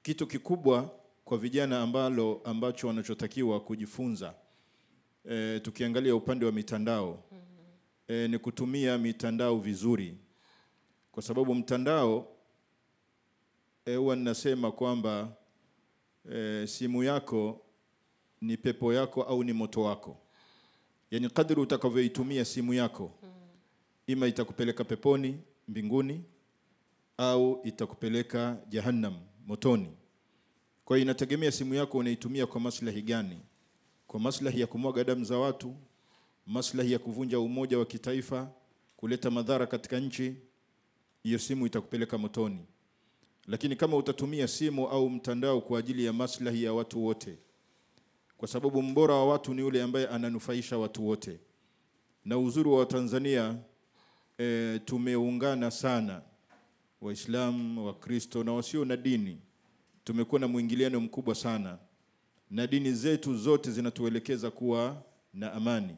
kitu kikubwa kwa vijana ambacho wanachotakiwa kujifunza, tukiangalia upande wa mitandao, ni kutumia mitandao vizuri. Kwa sababu mtandao, huwa ninasema kwamba simu yako ni pepo yako au ni moto wako. Yani kadri utakavyoitumia simu yako, ima itakupeleka peponi, mbinguni, au itakupeleka jahannam, motoni. Kwa hiyo inategemea simu yako unaitumia kwa maslahi gani. Kwa maslahi ya kumwaga damu za watu, maslahi ya kuvunja umoja wa kitaifa, kuleta madhara katika nchi, hiyo simu itakupeleka motoni. Lakini kama utatumia simu au mtandao kwa ajili ya maslahi ya watu wote, kwa sababu mbora wa watu ni yule ambaye ananufaisha watu wote. Na uzuri wa Tanzania, tumeungana sana, Waislamu, Wakristo na wasio na dini. Tumekuwa na mwingiliano mkubwa sana, na dini zetu zote zinatuelekeza kuwa na amani.